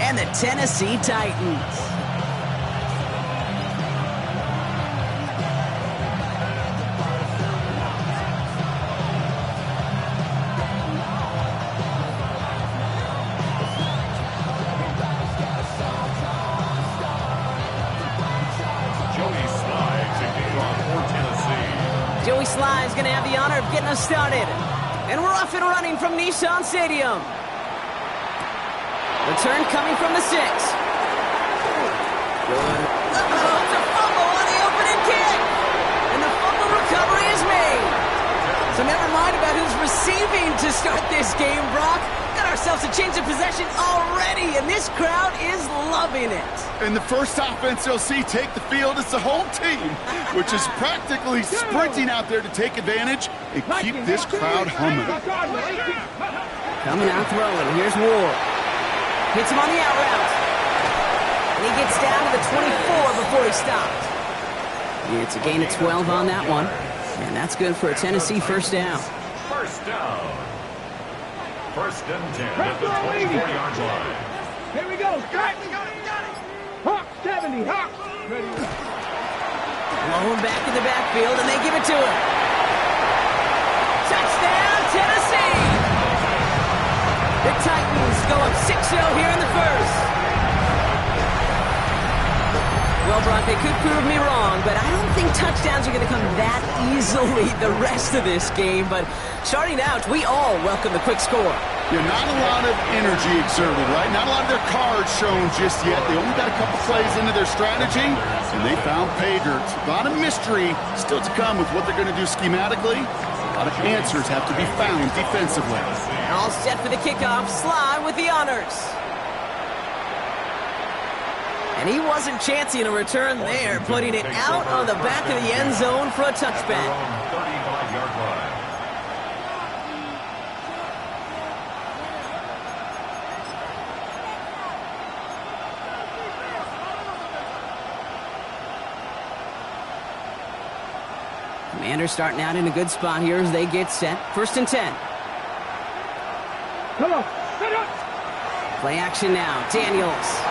and the Tennessee Titans. Joey Sly's going to have the honor of getting us started. And we're off and running from Nissan Stadium. Return coming from the 6. Good. It's a fumble on the opening kick. And the fumble recovery is made. So never mind about who's receiving to start this game, Brock. Got ourselves a change of possession already, and this crowd is loving it. And the first offense you'll see take the field is the home team, which is practically sprinting out there to take advantage and keep this crowd humming. Coming out throwing. Here's Ward. Hits him on the out route. And he gets down to the 24 before he stopped. It's a gain of 12 on that one. And that's good for a Tennessee first down. First down. First and 10 at the 24-yard line. Here we go. Got it. Hawk 70. Hawk. Ready. Blown back in the backfield, and they give it to him. Touchdown, Tennessee! The Titans go up 6-0 here in the first. Well, Brock, they could prove me wrong, but I don't think touchdowns are going to come that easily the rest of this game. But starting out, we all welcome the quick score. Yeah, not a lot of energy exerted, right? Not a lot of their cards shown just yet. They only got a couple plays into their strategy, and they found pay dirt. A lot of mystery still to come with what they're going to do schematically. A lot of answers have to be found defensively. All set for the kickoff. Sly with the honors. And he wasn't chancing a return there, putting it out on the back of the end zone for a touchback. 35-yard line. Commanders starting out in a good spot here as they get set. First and 10. Come on. Play action now. Daniels.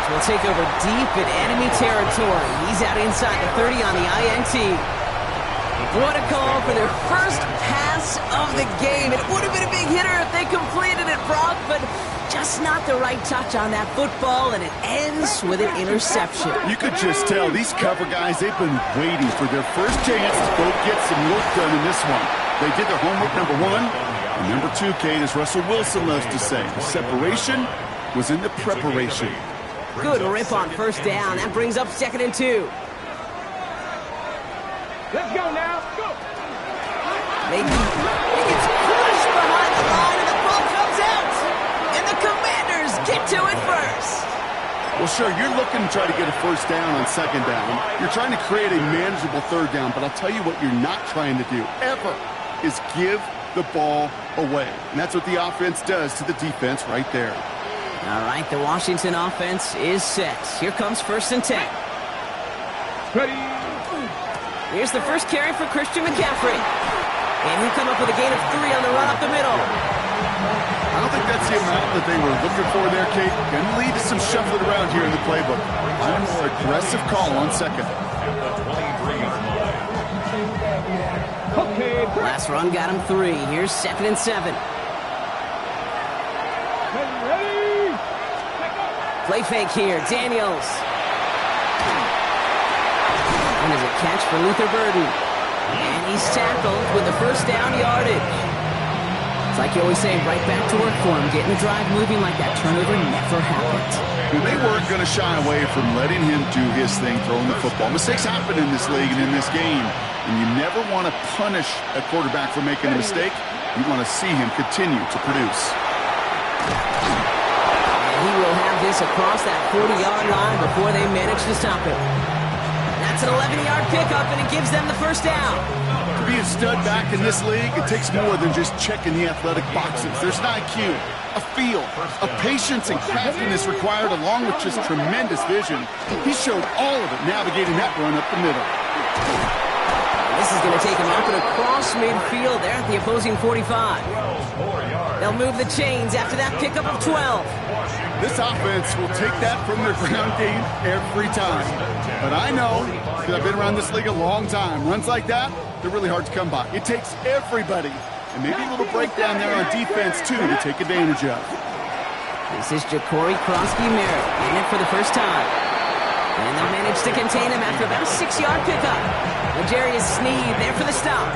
Will take over deep in enemy territory. He's out inside the 30 on the INT. What a call for their first pass of the game. It would have been a big hitter if they completed it, Brock, but just not the right touch on that football, and it ends with an interception. You could just tell these cover guys, they've been waiting for their first chance to go get some work done in this one. They did their homework, number one. And number two, Kate, as Russell Wilson loves to say, the separation was in the preparation. Good rip on first down. That brings up 2nd and 2. Let's go now. Go. He gets pushed behind the line, and the ball comes out. And the Commanders get to it first. Well, sure, you're looking to try to get a first down on 2nd down. You're trying to create a manageable 3rd down, but I'll tell you what you're not trying to do, ever, is give the ball away. And that's what the offense does to the defense right there. All right, the Washington offense is set. Here comes 1st and 10. Ready. Here's the first carry for Christian McCaffrey. And he'll come up with a gain of 3 on the run up the middle. I don't think that's the amount that they were looking for there, Kate. Going to lead to some shuffling around here in the playbook. A more aggressive call on 2nd. Okay. Last run got him 3. Here's 2nd and 7. Play fake here. Daniels. And there's a catch for Luther Burden. And he's tackled with the first down yardage. It's like you always say, right back to work for him. Getting the drive moving like that turnover never happened. Well, they weren't going to shy away from letting him do his thing, throwing the football. Mistakes happen in this league and in this game. And you never want to punish a quarterback for making a mistake. You want to see him continue to produce. He will have this across that 40-yard line before they manage to stop it. That's an 11-yard pickup, and it gives them the first down. To be a stud back in this league, it takes more than just checking the athletic boxes. There's an IQ, a feel, a patience and craftiness required, along with just tremendous vision. He showed all of it navigating that run up the middle. This This is going to take him up and across midfield there at the opposing 45. They'll move the chains after that pickup of 12. This offense will take that from their ground game every time. But I know, because I've been around this league a long time, runs like that, they're really hard to come by. It takes everybody, and maybe a little breakdown there on defense, too, to take advantage of. This is Ja'Cory Crosby-Merritt in it for the first time. And they'll manage to contain him after about a 6-yard pickup. L'Jarius Sneed there for the stop.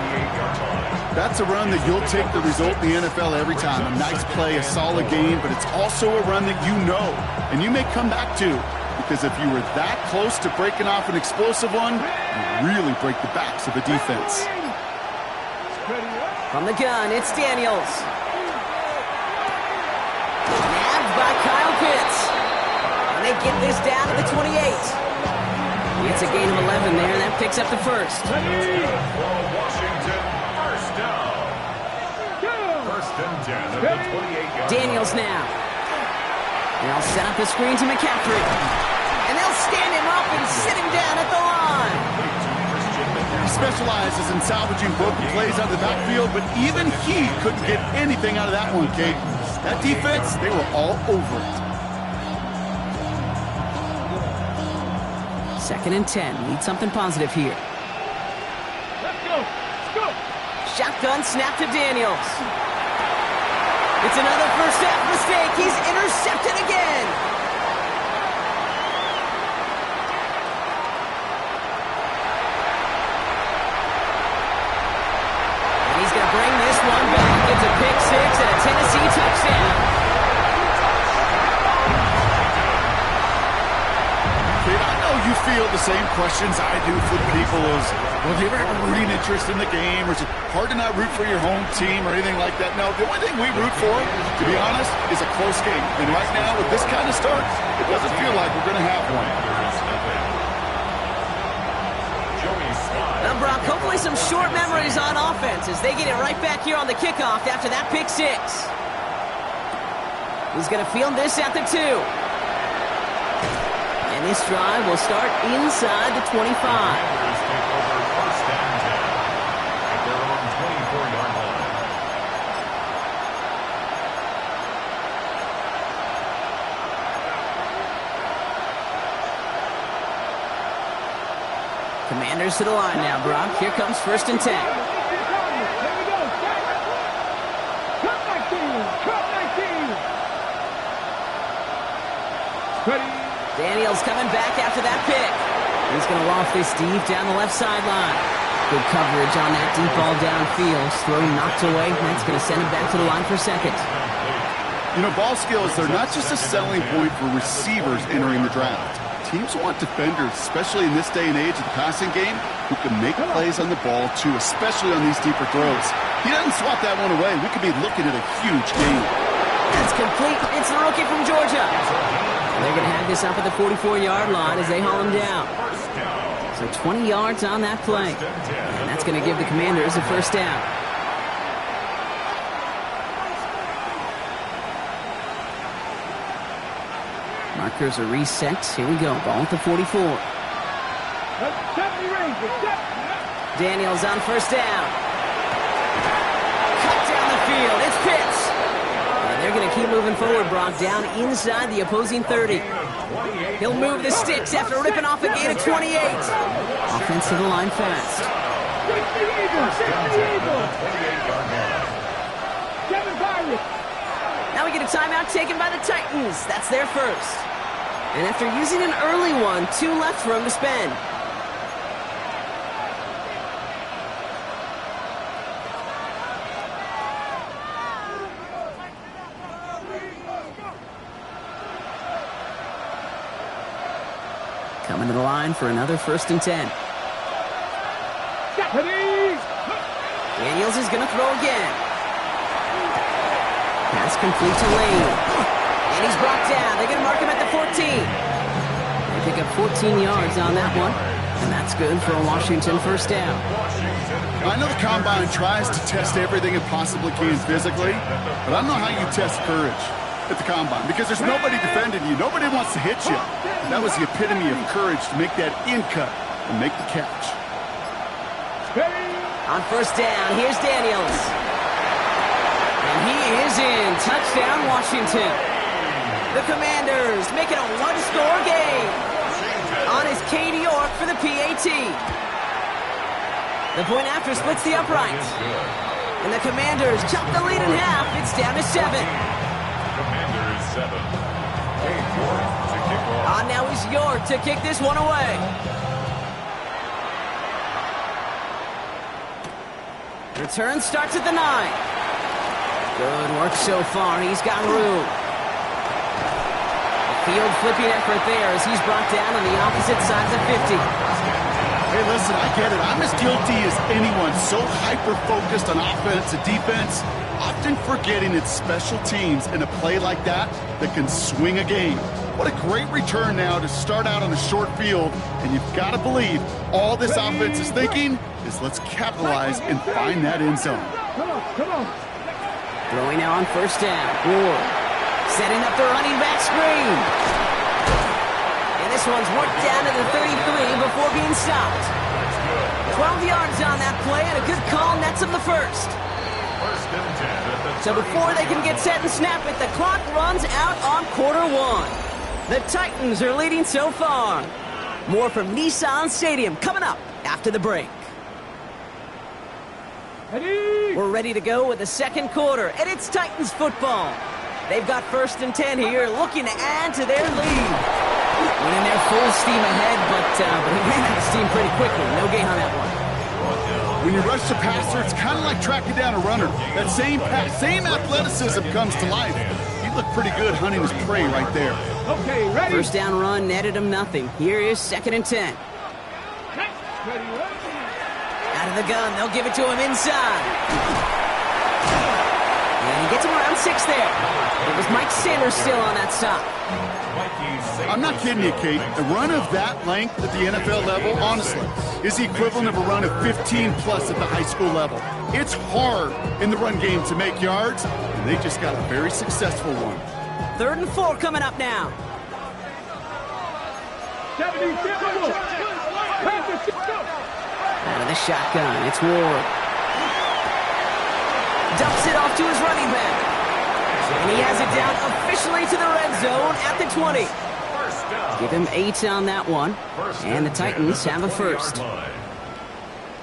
That's a run that you'll take the result in the NFL every time. A nice play, a solid game, but it's also a run that you know and you may come back to, because if you were that close to breaking off an explosive one, you really break the backs of the defense. From the gun, it's Daniels. Nabbed by Kyle Pitts. And they get this down to the 28. It's a gain of 11 there, and that picks up the first. Daniels now. They'll set up the screen to McCaffrey. And they'll stand him up and sit him down at the line. He specializes in salvaging broken plays out of the backfield, but even he couldn't get anything out of that one, Kate. That defense, they were all over it. 2nd and 10. Need something positive here. Let's go. Let's go. Shotgun snap to Daniels. It's another first half mistake. He's intercepted again. And he's going to bring this one back. It's a pick six and a Tennessee touchdown. Kate, I know you feel the same questions I do for people as, well, do you ever have a rooting interest in the game, or is it hard to not root for your home team or anything like that? No, the only thing we root for, to be honest, is a close game. And right now, with this kind of start, it doesn't feel like we're going to have one. Now, Brock, hopefully some short memories on offense as they get it right back here on the kickoff after that pick six. He's going to field this at the 2. And this drive will start inside the 25. Commanders to the line now, Brock. Here comes 1st and 10. Here we go. Cut 19. Cut 19. Ready. Daniels coming back after that pick. He's going to loft this deep down the left sideline. Good coverage on that deep ball downfield. Throw knocked away. That's going to send him back to the line for 2nd. You know, ball skills, they're not just a selling point for receivers entering the draft. Teams want defenders, especially in this day and age of the passing game, who can make plays on the ball, too, especially on these deeper throws. He doesn't swat that one away. We could be looking at a huge game. That's complete. It's the rookie from Georgia. They're going to have this up at the 44-yard line as they haul him down. So 20 yards on that play. And that's going to give the Commanders a first down. Markers are reset. Here we go. Ball at the 44. Daniels on first down. Cut down the field. It's Pitts. And they're going to keep moving forward, Brock, down inside the opposing 30. He'll move the sticks after ripping off a gain of 28. Offense to the line fast. Now we get a timeout taken by the Titans. That's their first. And after using an early one, 2 left for him to spend. Coming to the line for another 1st and 10. Daniels is going to throw again. Pass complete to Lane. And he's brought down. They're going to mark him at the 14. They pick up 14 yards on that one. And that's good for a Washington first down. I know the Combine tries to test everything it possibly can physically, but I don't know how you test courage at the Combine, because there's nobody defending you. Nobody wants to hit you. That was the epitome of courage, to make that in cut and make the catch. On first down, here's Daniels. And he is in. Touchdown, Washington. The Commanders make it a one-score game. On is Katie York for the PAT. The point after splits the upright. And the Commanders chop the lead in half. It's down to 7. Commanders 7. Kate York to kick off. On now is York to kick this one away. Return starts at the 9. Good work so far. He's got room. A field flipping effort there as he's brought down on the opposite side of the 50. Hey, listen, I get it. I'm as guilty as anyone. So hyper-focused on offense and defense, often forgetting it's special teams in a play like that can swing a game. What a great return now to start out on a short field, and you've got to believe all this offense is thinking is let's capitalize and find that end zone. Come on. Throwing now on first down. Ward setting up the running back screen. And this one's worked down to the 33 before being stopped. 12 yards on that play, and a good call nets him the first. First and 10 at the So before they can get set and snap it, the clock runs out on quarter 1. The Titans are leading so far. More from Nissan Stadium coming up after the break. Ready? We're ready to go with the second quarter, and it's Titans football. They've got first and 10 here, looking to add to their lead. Winning their full steam ahead, but he ran out of steam pretty quickly. No gain on that one. When you rush the passer, it's kind of like tracking down a runner. That same pass, same athleticism comes to life. He looked pretty good hunting his prey right there. Okay, ready? First down run netted him nothing. Here is second and 10. Ready. Out of the gun, they'll give it to him inside. And he gets him around 6 there. It was Mike Sanders still on that stop. I'm not kidding you, Kate. A run of that length at the NFL level, honestly, is the equivalent of a run of 15-plus at the high school level. It's hard in the run game to make yards, and they just got a very successful one. 3rd and 4 coming up now. 70, Out of the shotgun, it's Ward. Dumps it off to his running back. And he has it down officially to the red zone at the 20. Give him 8 on that one. And the Titans have a first.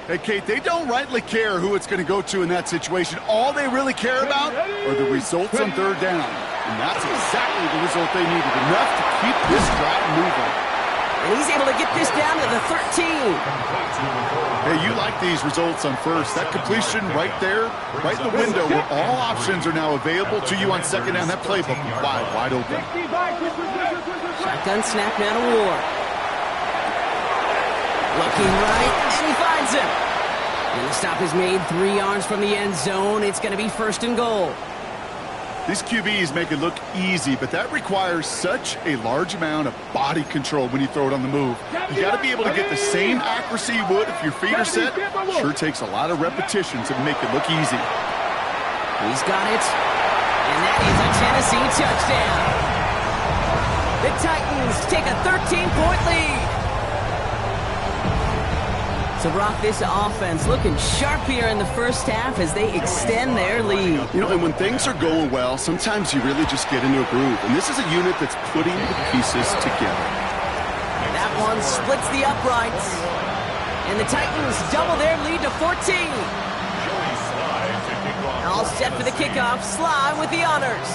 Hey, Kate, they don't rightly care who it's going to go to in that situation. All they really care about are the results on 3rd down. And that's exactly the result they needed. Enough to keep this drive moving. And he's able to get this down to the 13. Hey, you like these results on first. That completion right there, right in the window where all options are now available to you on 2nd down. That playbook wide open. Shotgun snap now to Ward. Looking right, and he finds him. And the stop is made 3 yards from the end zone. It's going to be 1st and goal. These QBs make it look easy, but that requires such a large amount of body control when you throw it on the move. You got to be able to get the same accuracy you would if your feet are set. Sure takes a lot of repetitions to make it look easy. He's got it. And that is a Tennessee touchdown. The Titans take a 13-point lead. So, Brock, this offense looking sharp here in the first half as they extend their lead. You know, and when things are going well, sometimes you really just get into a groove. And this is a unit that's putting the pieces together. That one splits the uprights. And the Titans double their lead to 14. All set for the kickoff. Sly with the honors.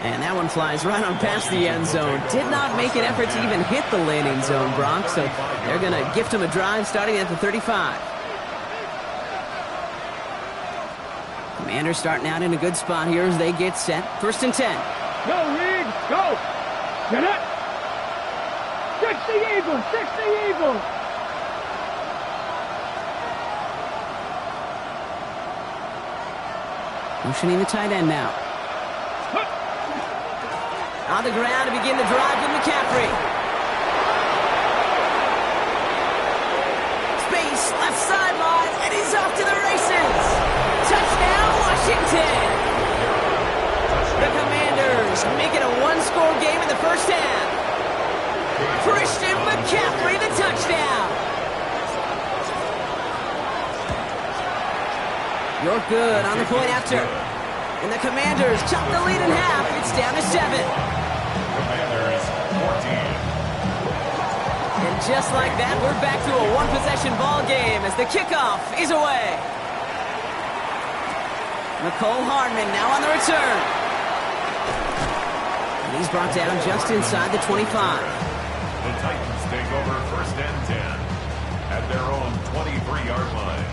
And that one flies right on past the end zone. Did not make an effort to even hit the landing zone, Brock. So they're going to gift him a drive starting at the 35. Commanders starting out in a good spot here as they get set. 1st and 10. Go, Reed, go. Get it. 60 Eagles, 60 Eagles. Motioning the tight end now. On the ground to begin the drive with McCaffrey. Space, left sideline, and he's off to the races. Touchdown, Washington. The Commanders make it a one-score game in the first half. Christian McCaffrey, the touchdown. Look good on the point after. And the Commanders chop the lead in half. It's down to 7. Commanders 14. And just like that, we're back to a one-possession ball game as the kickoff is away. Nicole Hardman now on the return. And he's brought down just inside the 25. The Titans take over 1st and 10 at their own 23-yard line.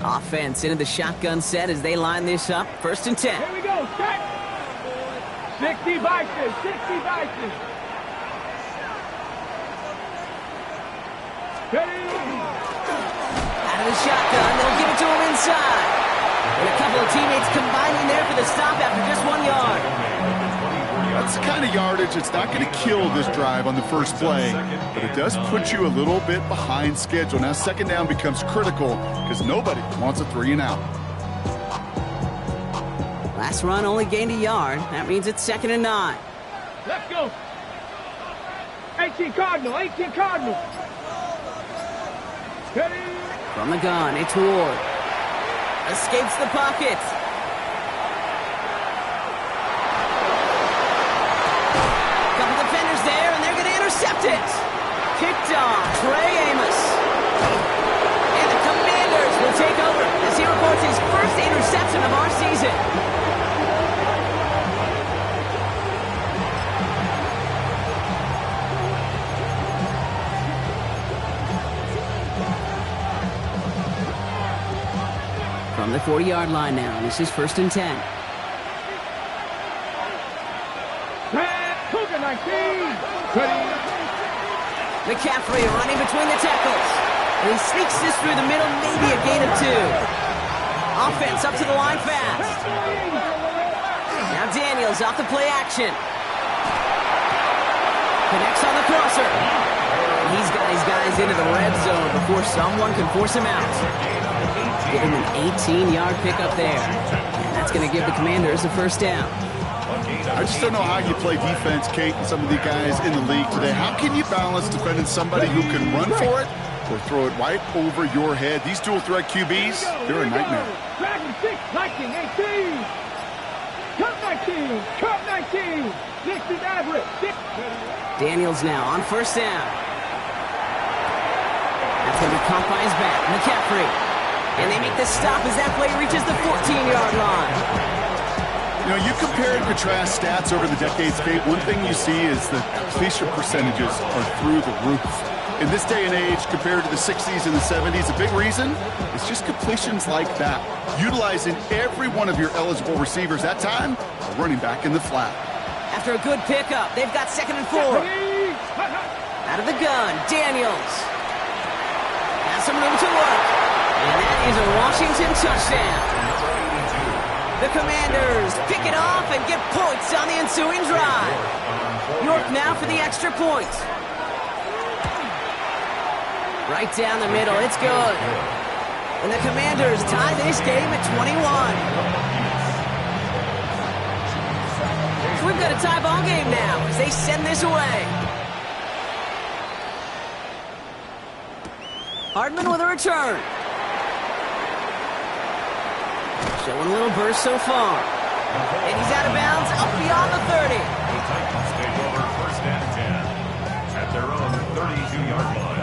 Offense into the shotgun set as they line this up. 1st and 10. Here we go. Set. 60 vices. 60 vices. Ready. Out of the shotgun, they'll give it to him inside. And a couple of teammates combining there for the stop after just 1 yard. That's the kind of yardage that's not going to kill this drive on the first play, but it does put you a little bit behind schedule. Now 2nd down becomes critical because nobody wants a 3-and-out. Last run only gained a yard. That means it's 2nd and 9. Let's go. 18 Cardinal. 18 Cardinal. Ready. From the gun, it's Ward. Escapes the pocket. Couple defenders there, and they're going to intercept it. Kicked off, Trey Amos. And the Commanders will take over as he reports his first interception of our season. From the 40-yard line now, this is 1st and 10. Cougar 19. Ready. McCaffrey running between the tackles. And he sneaks this through the middle, maybe a gain of 2. Offense up to the line fast. Now Daniels off the play action. Connects on the crosser. He's got his guys into the red zone before someone can force him out. Give him an 18-yard pickup there. And that's going to give the Commanders a 1st down. I just don't know how you play defense, Kate, and some of the guys in the league today. How can you balance defending somebody who can run for it or throw it right over your head? These dual-threat QBs, they're a nightmare. Dragon 6, 19, 18. Cut 19, cut 19. 60 average. Daniels now on 1st down. That's going to be caught by his back. McCaffrey. And they make the stop as that play reaches the 14-yard line. You know, you compare and contrast stats over the decades, Kate. One thing you see is the completion percentages are through the roof. In this day and age, compared to the 60s and the 70s, a big reason is just completions like that. Utilizing every one of your eligible receivers that time, a running back in the flat. After a good pickup, they've got 2nd and 4. Out of the gun, Daniels. Has some room to work. And that is a Washington touchdown. The Commanders pick it off and get points on the ensuing drive. York now for the extra point. Right down the middle, it's good. And the Commanders tie this game at 21. So we've got a tie ball game now as they send this away. Hardman with a return. Showing a little burst so far. And he's out of bounds up beyond the 30. The Titans take over 1st and 10 at their own 32-yard line.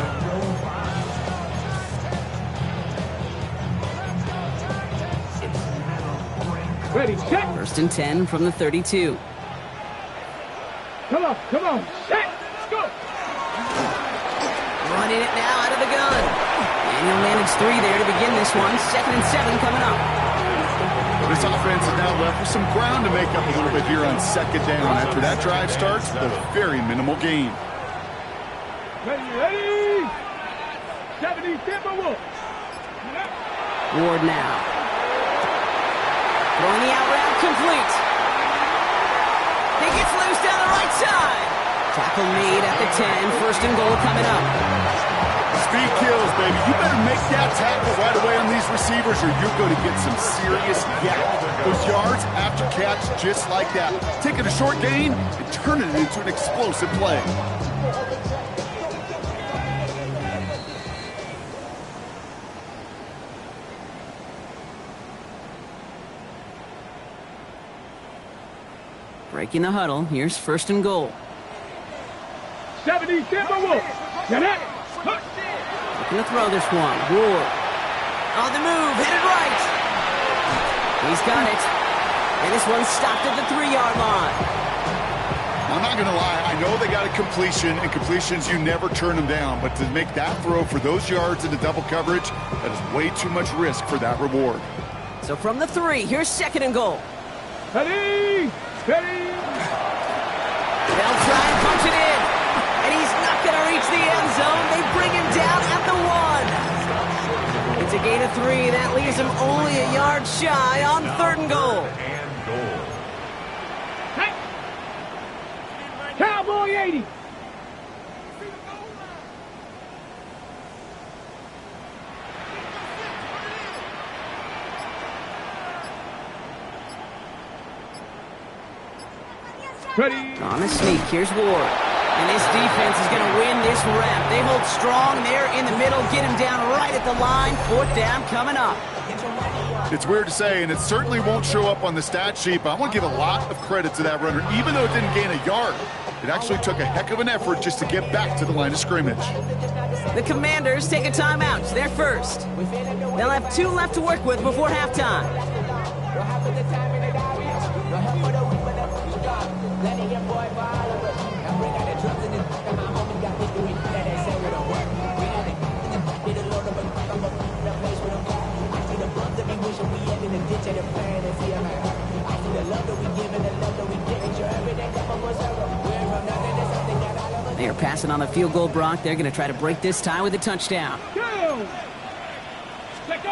Ready, set. 1st and 10 from the 32. Come on, set, go. Running it now out of the gun. And he'll manage 3 there to begin this one. 2nd and 7 coming up. This offense is now left with some ground to make up a little bit here on 2nd down after that drive starts with a very minimal gain. Ready. 70 Timberwolves. Ward now. Throwing the out route complete. He gets loose down the right side. Tackle made at the 10. First and goal coming up. Speed kills, baby. You better make that tackle right away on these receivers or you're going to get some serious yak. Those yards after catch just like that. Taking a short gain and turning it into an explosive play. Breaking the huddle. Here's first and goal. 70 Timberwolves. Get it. Looking to throw this one. Ward. On the move. Headed right. He's got it. And this one's stopped at the 3-yard line. I'm not going to lie. I know they got a completion, and completions, you never turn them down. But to make that throw for those yards into double coverage, that is way too much risk for that reward. So from the 3, here's second and goal. Ready. Ready. They'll try and punch it in. And he's not going to reach the end zone. They bring him down at the 1. It's a gain of 3. That leaves him only a yard shy on third and goal. Hey. Cowboy 80. Ready. On the sneak, here's Ward. And this defense is going to win this rep. They hold strong there in the middle, get him down right at the line. 4th down coming up. It's weird to say, and it certainly won't show up on the stat sheet, but I want to give a lot of credit to that runner. Even though it didn't gain a yard, it actually took a heck of an effort just to get back to the line of scrimmage. The Commanders take a timeout. It's their first. They'll have 2 left to work with before halftime. They are passing on the field goal, Brock. They're going to try to break this tie with a touchdown. Go. Let go.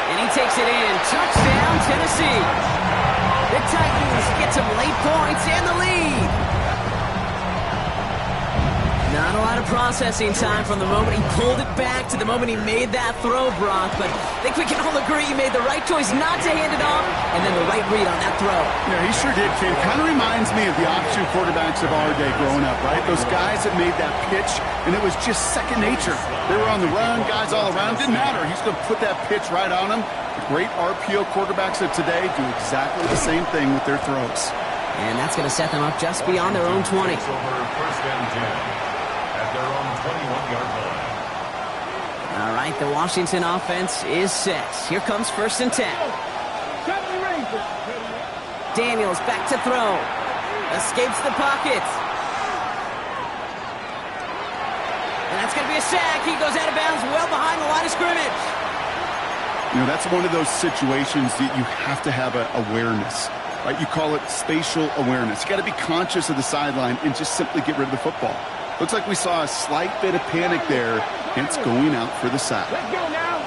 And he takes it in. Touchdown, Tennessee. The Titans get some late points and the lead. Not a lot of processing time from the moment he pulled it back to the moment he made that throw, Brock. But I think we can all agree he made the right choice not to hand it off and then the right read on that throw. Yeah, he sure did, Kate. Kind of reminds me of the option quarterbacks of our day growing up, right? Those guys that made that pitch, and it was just second nature. They were on the run, guys all around. Didn't matter. He's going to put that pitch right on them. The great RPO quarterbacks of today do exactly the same thing with their throws. And that's going to set them up just beyond their own 20. It's over first and 10 at their own 21-yard line. All right, the Washington offense is set. Here comes first and 10. Daniels back to throw. Escapes the pocket. And that's going to be a sack. He goes out of bounds well behind the line of scrimmage. You know, that's one of those situations that you have to have awareness. Right? You call it spatial awareness. You got to be conscious of the sideline and just simply get rid of the football. Looks like we saw a slight bit of panic there, hence going out for the sack. Let's go now.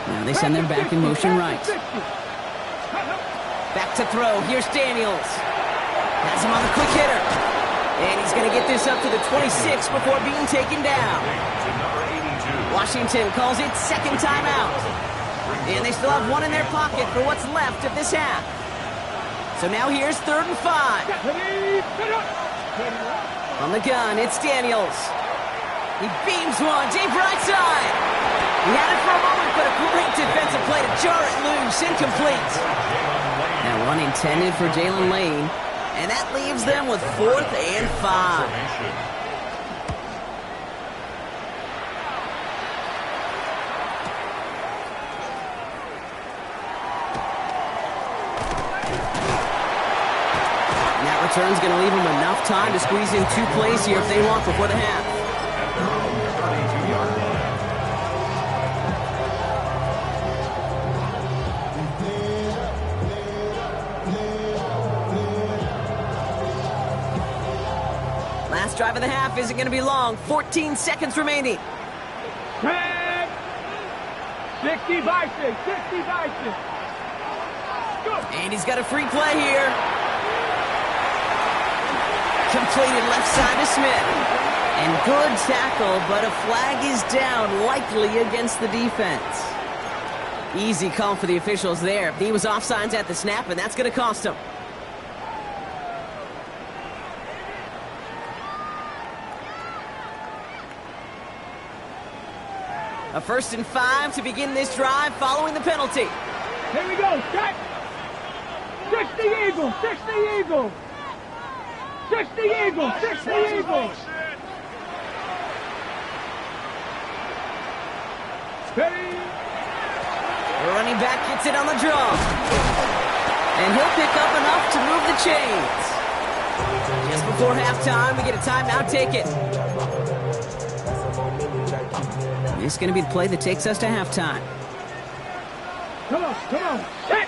Now they send them back in motion right. Back to throw. Here's Daniels. Has him on the quick hitter. And he's going to get this up to the 26 before being taken down. Washington calls it second timeout. And they still have 1 in their pocket for what's left of this half. So now here's 3rd and 5. On the gun, it's Daniels. He beams one, deep right side. He had it for a moment, but a great defensive play to jar it loose, incomplete. Now one intended for Jalen Lane, and that leaves them with 4th and 5. Return's going to leave them enough time to squeeze in 2 plays here if they want before the half. Last drive of the half isn't going to be long. 14 seconds remaining. 10, 60 vices, 60 vices. Go. And he's got a free play here. Completed left side to Smith. And good tackle, but a flag is down, likely against the defense. Easy call for the officials there. He was offsides at the snap, and that's going to cost him. A 1st and 5 to begin this drive following the penalty. Here we go, set. 60 Eagles, 60 Eagles. 60 Eagles, 60 Eagles. Ready. The running back gets it on the draw. And he'll pick up enough to move the chains. Just before halftime, we get a timeout. Take it. This is going to be the play that takes us to halftime. Come on, set.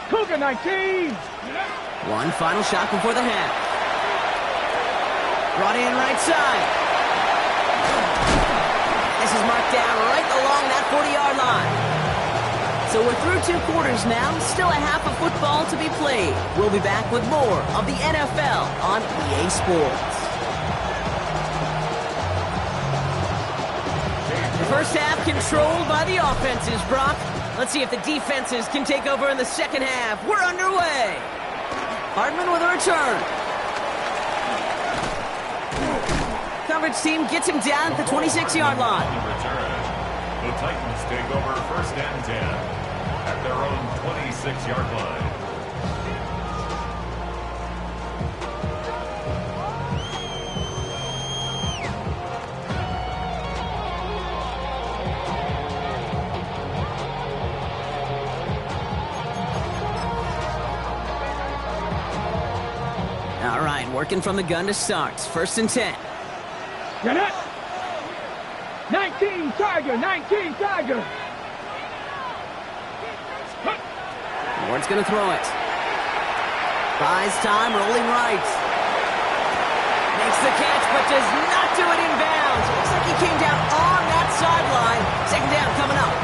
Cougar 19. One final shot before the half. Brought in right side. This is marked down right along that 40-yard line. So we're through 2 quarters now. Still a half of football to be played. We'll be back with more of the NFL on EA Sports. First half controlled by the offenses, Brock. Let's see if the defenses can take over in the second half. We're underway. Hardman with a return. Coverage team gets him down at the 26-yard line. Return. The Titans take over 1st and 10 at their own 26-yard line. All right, working from the gun to start. 1st and 10. Get it. 19 Tiger, 19 Tiger. Ward's going to throw it. Buys time, rolling right. Makes the catch, but does not do it in bounds. Looks like he came down on that sideline. 2nd down coming up.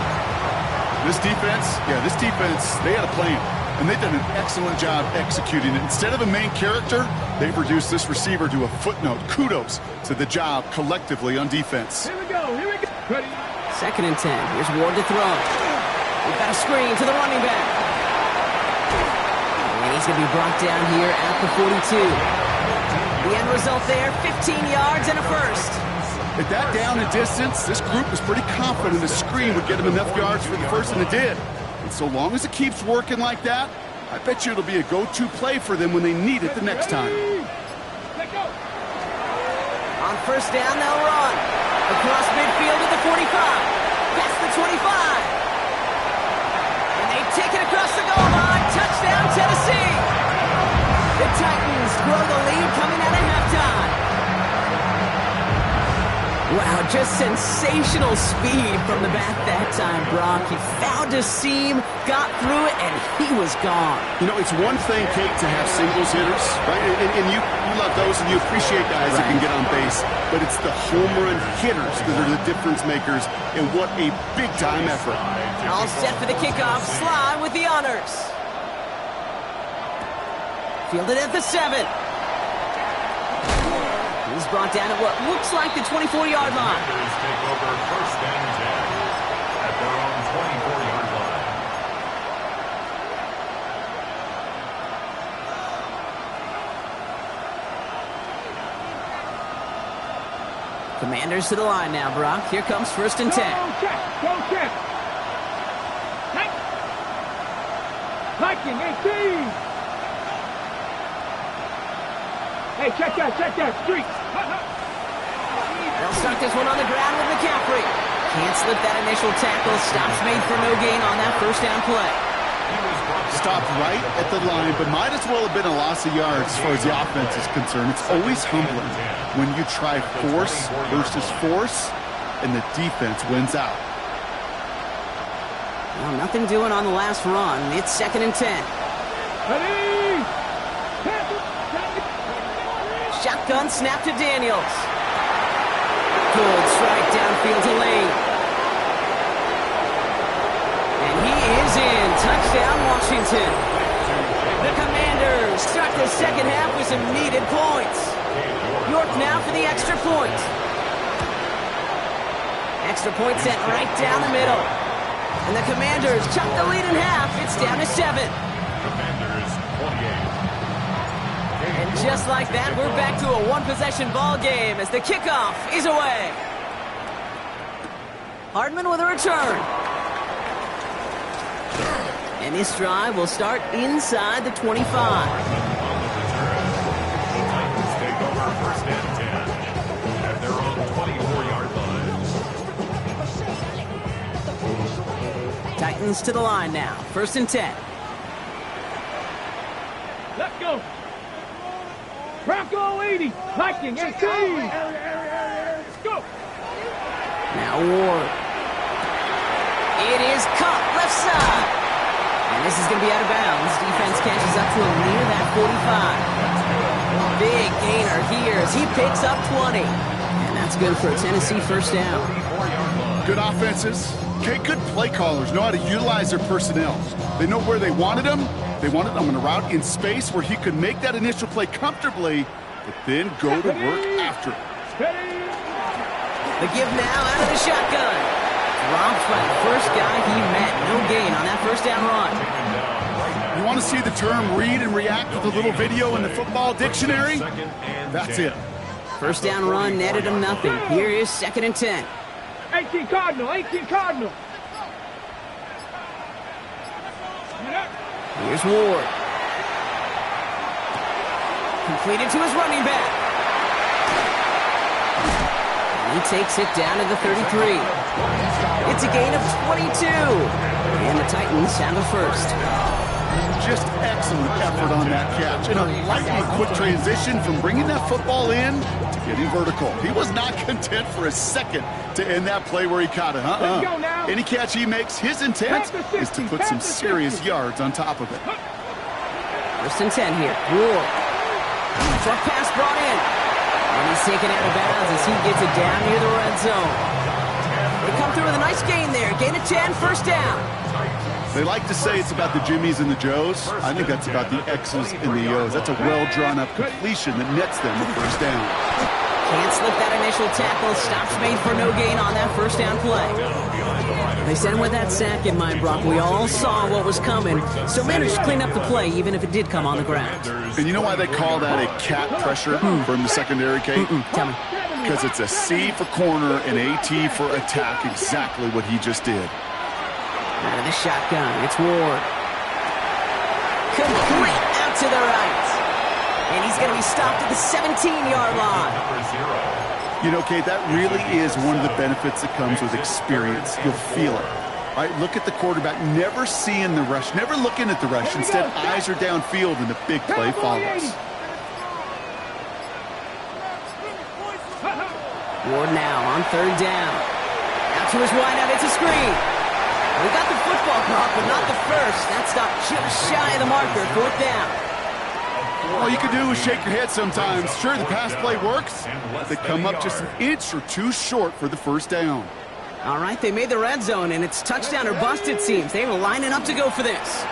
This defense, they had a plan. And they've done an excellent job executing it. Instead of a main character, they've reduced this receiver to a footnote. Kudos to the job collectively on defense. Here we go. Ready. 2nd and 10. Here's Ward to throw. We've got a screen to the running back. And he's going to be brought down here at the 42. The end result there, 15 yards and a first. At that down and distance, this group was pretty confident the screen would get them enough yards for the first, and it did. And so long as it keeps working like that, I bet you it'll be a go-to play for them when they need it the next time. Let go. On 1st down, they'll run. Across midfield at the 45. Past the 25. And they take it across the goal line. Touchdown, Tennessee. The Titans grow the lead coming out of halftime. Wow, just sensational speed from the back that time, Brock. He found a seam, got through it, and he was gone. You know, it's one thing, Kate, to have singles hitters, right? And you love those, and you appreciate guys that can get on base. But it's the home run hitters that are the difference makers, and what a big-time effort. All set for the kickoff. Sly with the honors. Fielded at the 7. He's brought down at what looks like the 24-yard line. Commanders take over 1st and 10 at their own 24-yard line. Commanders to the line now, Brock. Here comes 1st and 10. Go check. Viking 18. Hey, check that, street. They'll start this one on the ground with McCaffrey. Can't slip that initial tackle. Stops made for no gain on that 1st down play. Stopped right at the line, but might as well have been a loss of yards as far as the offense is concerned. It's always humbling when you try force versus force, and the defense wins out. Well, nothing doing on the last run. It's 2nd and 10. Ready. Shotgun snap to Daniels. Good strike downfield to Lane. And he is in. Touchdown, Washington. The Commanders start the second half with some needed points. York now for the extra point. Extra point sent right down the middle. And the Commanders chop the lead in half. It's down to 7. Commanders 28. And just like that, we're back to a one-possession ball game as the kickoff is away. Hardman with a return. And this drive will start inside the 25. On the return, the Titans take over first and 10 at their own 24-yard line. Titans to the line now. First and 10. Let's go. Bronco 80. Viking 18. Let's go. Now Ward. It is caught left side. And this is going to be out of bounds. Defense catches up to him near that 45. Big gainer here as he picks up 20. And that's good for a Tennessee first down. Good offenses. Okay, good play callers know how to utilize their personnel. They know where they wanted them. They wanted them on a route in space where he could make that initial play comfortably, but then go to work after it. The give now out of the shotgun. Dropped by the first guy he met. No gain on that first down run. You want to see the term read and react with a little video in the football dictionary? That's it. First down run netted him nothing. Here is second and 10. 18 Cardinal. 18 Cardinal. Here's Ward. Completed to his running back. And he takes it down to the 33. It's a gain of 22. And the Titans have a first. Just excellent effort on that catch. And a lightning quick transition from bringing that football in to getting vertical. He was not content for a second to end that play where he caught it. Any catch he makes, his intent is to put some serious yards on top of it. First and 10 here. Ward. Short pass brought in. And he's taken out of bounds as he gets it down near the red zone. They come through with a nice gain there. Gain of 10, first down. They like to say it's about the Jimmies and the Joes. I think that's about the X's and the O's. That's a well-drawn-up completion that nets them a first down. Can't slip that initial tackle. Stops made for no gain on that first down play. They sent him with that sack in mind, Brock. We all saw what was coming, so managed to clean up the play, even if it did come on the ground. And you know why they call that a cat pressure from the secondary, Kate? Tell me. Because it's a C for corner and AT for attack, exactly what he just did. Out of the shotgun, it's Ward. Complete out to the right. And he's going to be stopped at the 17-yard line. You know, Kate, that really is one of the benefits that comes with experience. You'll feel it. All right, look at the quarterback, never seeing the rush, never looking at the rush. Instead, eyes are downfield and the big play follows. Ward now on third down. Out to his wideout, it's a screen. We got the football clock, but not the first. That stopped just shy of the marker, fourth down. All you can do is shake your head sometimes. Sure, the pass play works, but they come up just an inch or two short for the first down. All right, they made the red zone, and it's touchdown or bust, it seems. They were lining up to go for this.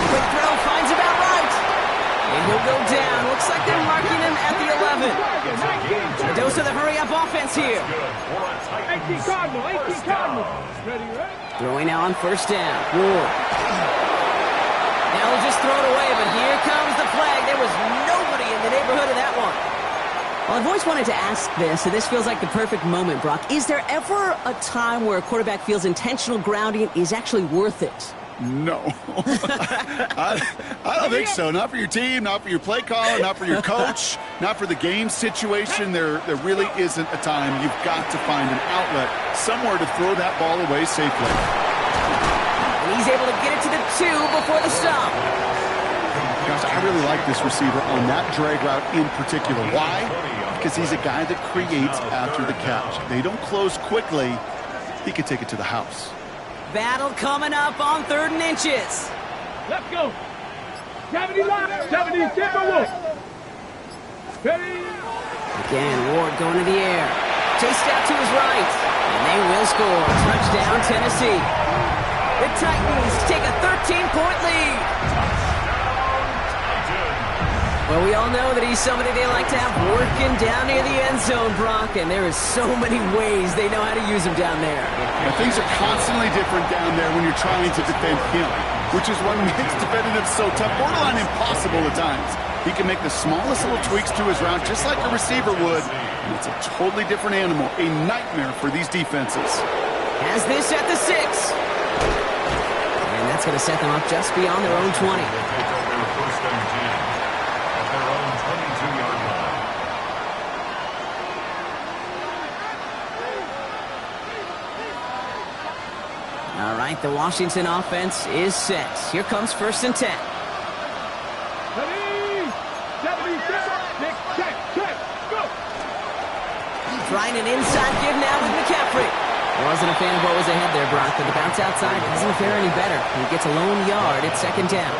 Quick throw, finds about right. And he'll go down. Looks like they're marking him at the 11. A dose of the hurry-up offense here. 18 Cardinal. 18 Cardinal. Ready? Throwing now on first down. Ward. Now he'll just throw it away, but here comes the flag. There was nobody in the neighborhood of that one. Well, I've always wanted to ask this, and this feels like the perfect moment, Brock. Is there ever a time where a quarterback feels intentional grounding is actually worth it? No. I don't think so. Not for your team, not for your play caller, not for your coach, not for the game situation. There really isn't a time. You've got to find an outlet, somewhere to throw that ball away safely. And he's able to get it to the 2 before the stop. Gosh, I really like this receiver on that drag route in particular. Why? Because he's a guy that creates after the catch. They don't close quickly. He can take it to the house. Battle coming up on 3rd and inches. Let's go. 70 left. 70 Timberwolf. Ready? Again, Ward going to the air. Chased out to his right. And they will score. Touchdown, Tennessee. The Titans take a 13-point lead. Well, we all know that he's somebody they like to have working down near the end zone, Brock, and there is so many ways they know how to use him down there. And things are constantly different down there when you're trying to defend him, which is what makes defending him so tough, borderline impossible at times. He can make the smallest little tweaks to his route just like a receiver would, and it's a totally different animal, a nightmare for these defenses. Has this at the 6. And that's going to set them up just beyond their own 20. First and 10 at their own 22-yard line. All right, the Washington offense is set. Here comes 1st and 10. Trying an inside give now with McCaffrey. Wasn't a fan of what was ahead there, Brock, but the bounce outside doesn't fare any better. He gets a lone yard at 2nd down.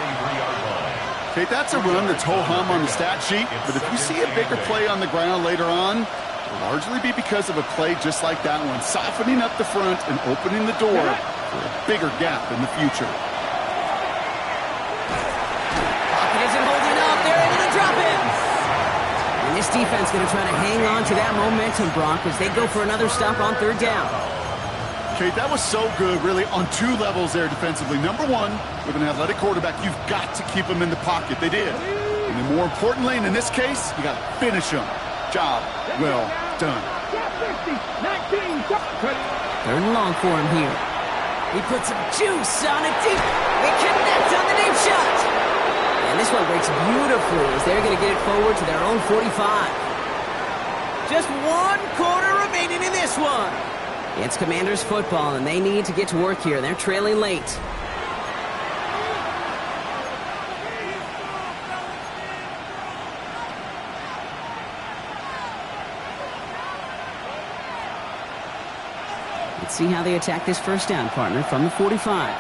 Okay, that's a run that's ho-hum on the stat sheet, but if you see a bigger play on the ground later on, it'll largely be because of a play just like that one, softening up the front and opening the door for a bigger gap in the future. Pocket isn't holding up. They're able to drop him. And this defense going to try to hang on to that momentum, Brock, as they go for another stop on 3rd down. Okay, that was so good, really, on 2 levels there defensively. Number 1, with an athletic quarterback, you've got to keep him in the pocket. They did. And then more importantly, and in this case, you got to finish him. Job well done. 3rd and long for him here. He puts some juice on it deep. They connect on the deep shot. And this one breaks beautifully as they're going to get it forward to their own 45. Just 1 quarter remaining in this one. It's Commanders football, and they need to get to work here. They're trailing late. Let's see how they attack this 1st down, partner, from the 45.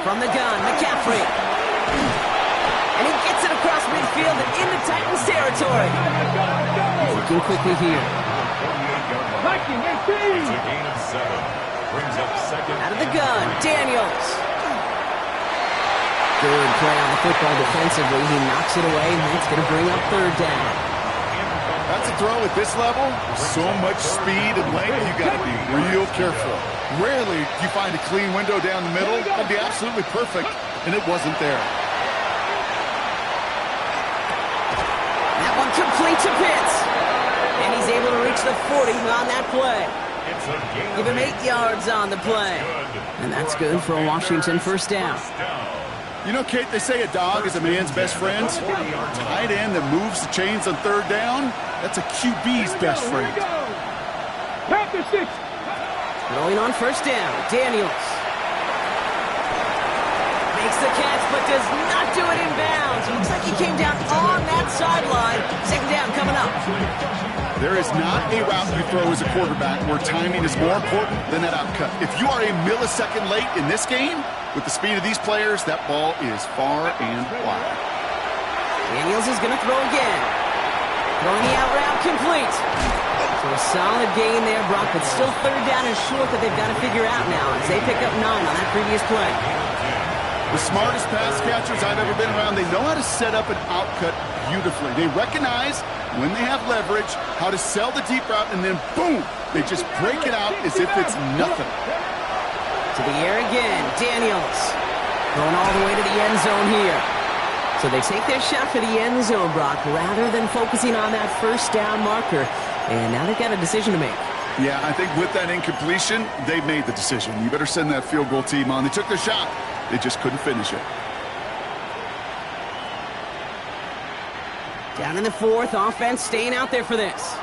From the gun, McCaffrey. And he gets it across midfield and into Titans territory. Looking quickly here. It's a gain of 7. Brings up 2nd. Out of the gun, Daniels. Good play on the football defensively. He knocks it away, and that's going to bring up 3rd down. That's a throw at this level. So much speed and length, you got to be real careful. Rarely do you find a clean window down the middle. That'd be absolutely perfect, and it wasn't there. That one complete to Pitts. And he's able to reach the 40 on that play. Give him 8 yards on the play. And that's good for a Washington 1st down. You know, Kate, they say a dog is a man's best friend. Tight end that moves the chains on 3rd down, that's a QB's best friend. Rolling on 1st down, Daniels. Makes the catch, but does not do it in bounds. Looks like he came down on that sideline. 2nd down coming up. There is not a route you throw as a quarterback where timing is more important than that outcut. If you are a millisecond late in this game, with the speed of these players, that ball is far and wide. Daniels is going to throw again. Throwing the out route complete. So a solid gain there, Brock, but still 3rd down and short that they've got to figure out now as they pick up 9 on that previous play. The smartest pass catchers I've ever been around, they know how to set up an outcut beautifully. They recognize when they have leverage, how to sell the deep route, and then boom, they just break it out as if it's nothing. To the air again, Daniels. Going all the way to the end zone here. So they take their shot for the end zone, Brock, rather than focusing on that 1st down marker. And now they've got a decision to make. Yeah, I think with that incompletion, they made the decision. You better send that field goal team on. They took their shot. They just couldn't finish it. Down in the 4th, offense staying out there for this.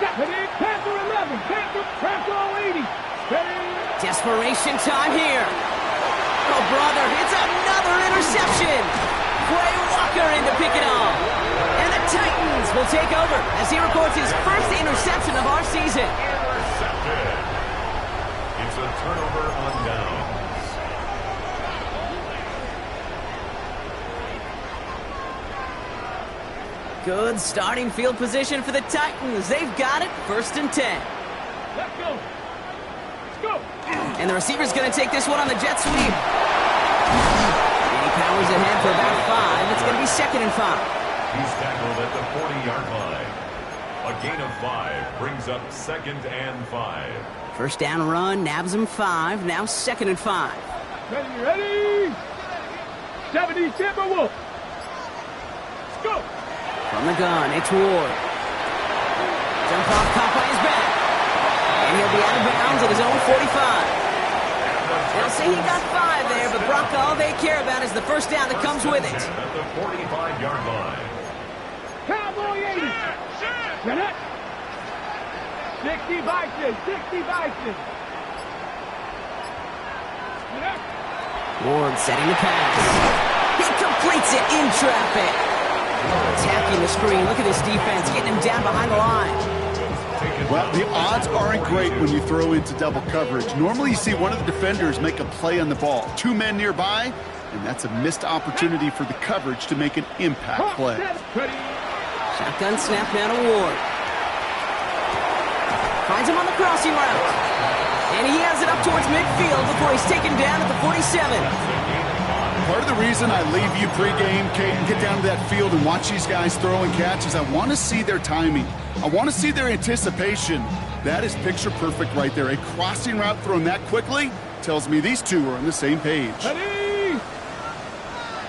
Panther 11, Panther 80. Desperation time here. Oh, brother, it's another interception. Quay Walker in to pick it off. And the Titans will take over as he records his 1st interception of our season. Intercepted. It's a turnover on downs. Good starting field position for the Titans. They've got it, 1st and 10. Let's go. Let's go. And the receiver's going to take this one on the jet sweep. powers ahead for about 5. It's going to be 2nd and 5. He's tackled at the 40-yard line. A gain of 5 brings up 2nd and 5. First down run, nabs him 5. Now 2nd and 5. Ready? 70 Timberwolves. Let's go. From the gun, it's Ward. Jump off, caught by his back. And he'll be out of bounds at his own 45. They'll say he got 5 there, but Brock, all they care about is the first down that comes with it. At the 45-yard line. Cowboy 80. Get it. 60 Vikings. 60 Vikings. Ward setting the pass. He completes it in traffic. Attacking the screen. Look at this defense, getting him down behind the line. Well, the odds aren't great when you throw into double coverage. Normally you see one of the defenders make a play on the ball. 2 men nearby, and that's a missed opportunity for the coverage to make an impact play. Shotgun snap now to Ward. Finds him on the crossing route. And he has it up towards midfield before he's taken down at the 47. Part of the reason I leave you pregame, Kate, and get down to that field and watch these guys throw and catch is I want to see their timing. I want to see their anticipation. That is picture perfect right there. A crossing route thrown that quickly tells me these two are on the same page. Ready?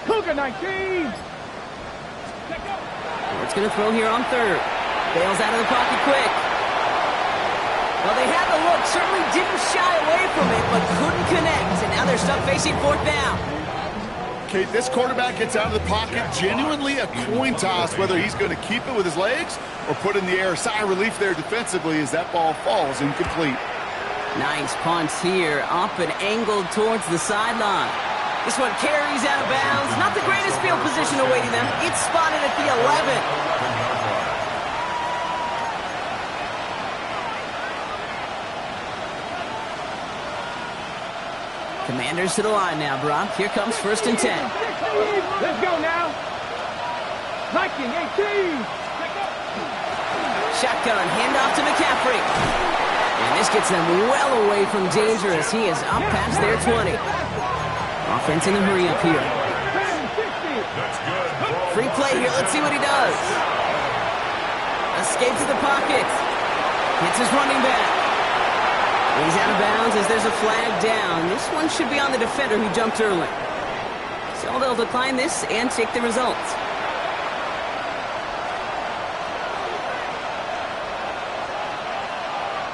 Cougar 19. Ward's going to throw here on 3rd. Bails out of the pocket quick. Well, they had the look, certainly didn't shy away from it, but couldn't connect. And now they're stuck facing 4th down. Kate, this quarterback gets out of the pocket, genuinely a coin toss whether he's going to keep it with his legs or put in the air. Sigh of relief there defensively as that ball falls incomplete. Nice punt here, up and angled towards the sideline. This one carries out of bounds. Not the greatest field position awaiting them. It's spotted at the 11. Commanders to the line now, Brock. Here comes 1st and 10. Let's go now. Viking 18. Shotgun, handoff to McCaffrey. And this gets them well away from danger as he is up past their 20. Offense in the hurry up here. Free play here. Let's see what he does. Escapes the pocket. Hits his running back. He's out of bounds as there's a flag down. This one should be on the defender who jumped early. So they'll decline this and take the results.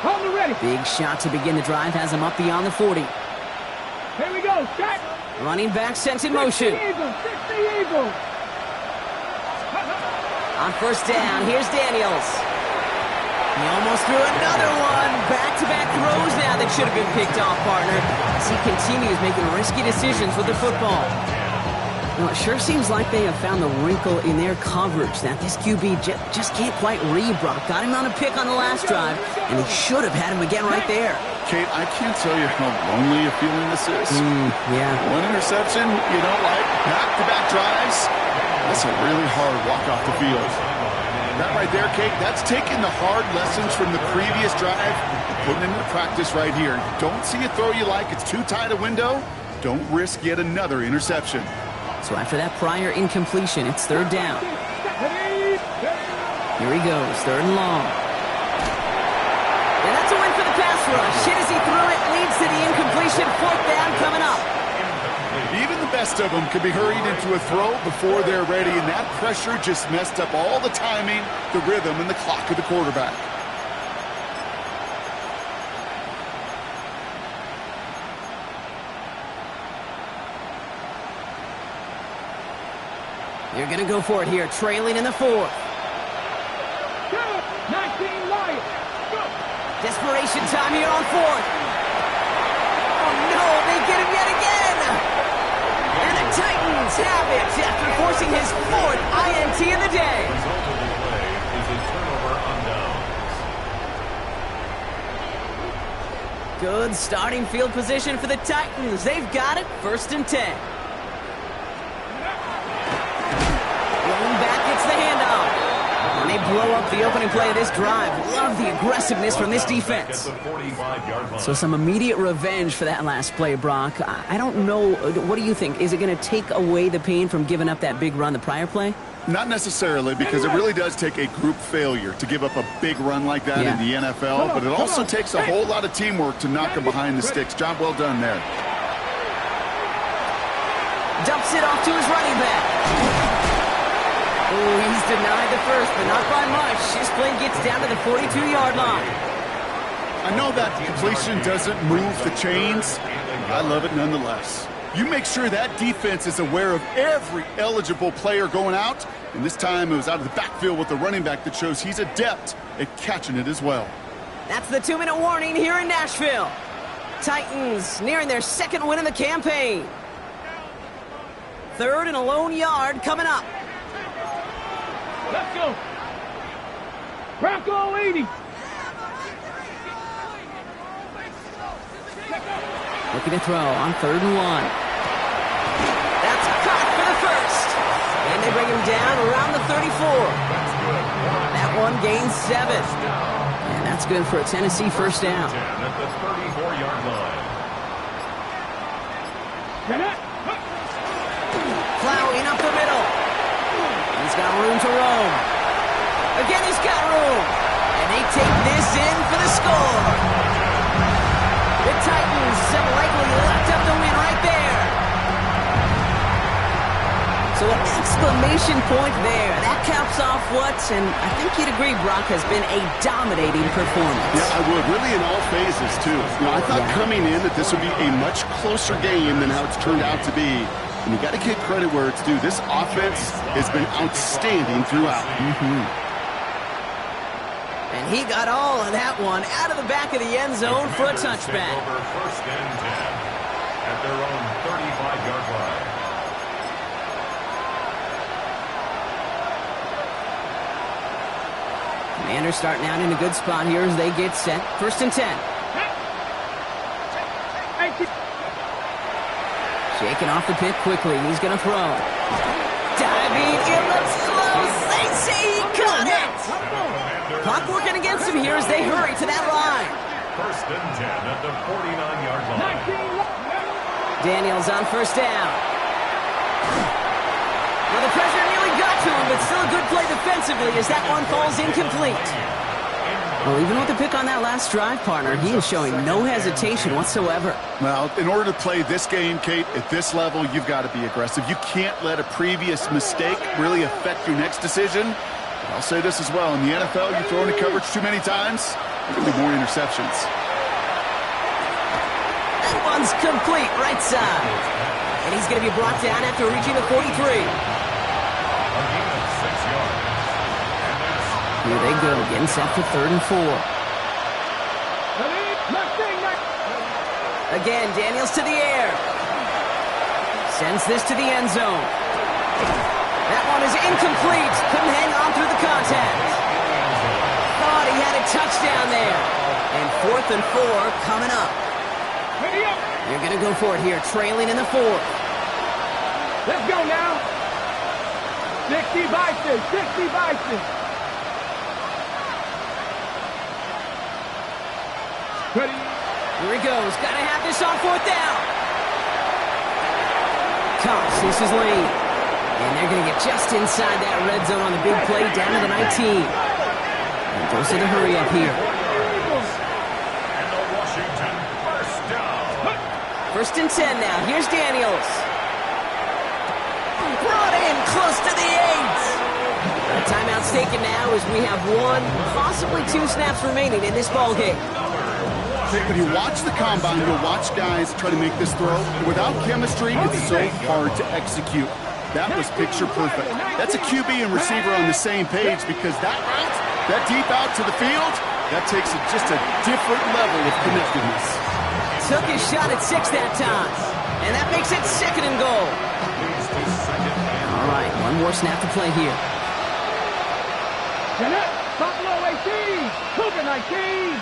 Hold it ready. Big shot to begin the drive has him up beyond the 40. Here we go. Shot. Running back sent in motion. 60 Eagles. On 1st down, here's Daniels. He almost threw another one. Back-to-back throws now that should have been picked off, partner, as he continues making risky decisions with the football. Well, it sure seems like they have found the wrinkle in their coverage that this QB just can't quite read Brock. Got him on a pick on the last drive, and he should have had him again right there. Kate, I can't tell you how lonely a feeling this is. Yeah. One interception, you don't like back-to-back drives. That's a really hard walk off the field. That right there, Kate, that's taking the hard lessons from the previous drive and putting them into practice right here. Don't see a throw you like, it's too tight a window. Don't risk yet another interception. So after that prior incompletion, it's 3rd down. Here he goes, 3rd and long. And that's a win for the pass rush. Hit as he threw it, leads to the incompletion. 4th down coming up. Even the best of them could be hurried into a throw before they're ready, and that pressure just messed up all the timing, the rhythm, and the clock of the quarterback. You're going to go for it here, trailing in the 4th. 19 Lions. Desperation time here on 4th. Oh, no, they get him yet again. And the Titans have it after forcing his 4th INT of the day. The result of the play is a turnover on downs. Good starting field position for the Titans. They've got it, 1st and 10. Rolling back gets the handoff. And they blow up the opening play of this drive. Love the aggressiveness from this defense. So some immediate revenge for that last play, Brock. I don't know. What do you think? Is it going to take away the pain from giving up that big run the prior play? Not necessarily, because it really does take a group failure to give up a big run like that in the NFL, but it also takes a whole lot of teamwork to knock him behind the sticks. Job well done there. Dumps it off to his running back. Oh, he's denied the first, but not by much. His play gets down to the 42-yard line. I know that completion doesn't move the chains. I love it nonetheless. You make sure that defense is aware of every eligible player going out, and this time it was out of the backfield with the running back that shows he's adept at catching it as well. That's the 2-minute warning here in Nashville. Titans nearing their second win of the campaign. Third and a lone yard coming up. Let's go. Bronco 80. Looking to throw on 3rd and 1. That's caught for the first. And they bring him down around the 34. That one gains 7. And that's good for a Tennessee first down. At the 34-yard line. Plowing up the middle. He's got room to roam. Again, he's got room. And they take this in for the score. The Titans have likely locked up the win right there. So an exclamation point there. That caps off what, and I think you'd agree, Brock, has been a dominating performance. Yeah, I would. Really in all phases, too. I thought coming in that this would be a much closer game than how it's turned out to be. And you got to give credit where it's due. This offense has been outstanding throughout. And he got all of that one out of the back of the end zone for a touchback. Over 1st and 10 at their own 35-yard line. Commanders starting out in a good spot here as they get set. 1st and 10. Shaking off the pit quickly. He's going to throw. Diving in the close. They say he caught it. Clock working against him here as they hurry to that line. 1st and 10 at the 49-yard line. Daniels on 1st down. Well, the pressure nearly got to him, but still a good play defensively as that one falls incomplete. Well, even with the pick on that last drive, partner, he is showing no hesitation whatsoever. Well, in order to play this game, Kate, at this level, you've got to be aggressive. You can't let a previous mistake really affect your next decision. I'll say this as well. In the NFL, you throw into coverage too many times, there could be more interceptions. That one's complete right side. And he's going to be brought down after reaching the 43. Here they go, getting set for 3rd and 4. Again, Daniels to the air. Sends this to the end zone. That one is incomplete. Couldn't hang on through the contact. Thought he had a touchdown there. And 4th and 4 coming up. You're going to go for it here, trailing in the 4th. Let's go now. 60 Bison, 60 Bison. Ready? Here he goes. Got to have this on 4th down. Comes. This is late. And they're going to get just inside that red zone on the big play down to the 19. And goes to the hurry up here. And the Washington 1st down. 1st and 10 now. Here's Daniels. Brought in close to the 8. The timeout's taken now as we have 1, possibly 2 snaps remaining in this ballgame. When you watch the combine, you'll watch guys try to make this throw. Without chemistry, it's so hard to execute. That was picture perfect. That's a QB and receiver on the same page because that route, that deep out to the field, that takes it just a different level of connectedness. Took his shot at 6 that time. And that makes it 2nd and goal. All right, 1 more snap to play here. Buffalo 18, Cougar 19.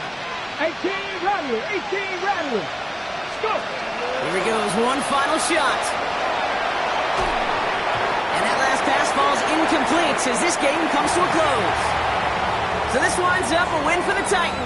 18 Rattler, 18 Rattler. Go! Here he goes, 1 final shot. And that last pass falls incomplete as this game comes to a close. So this winds up a win for the Titans.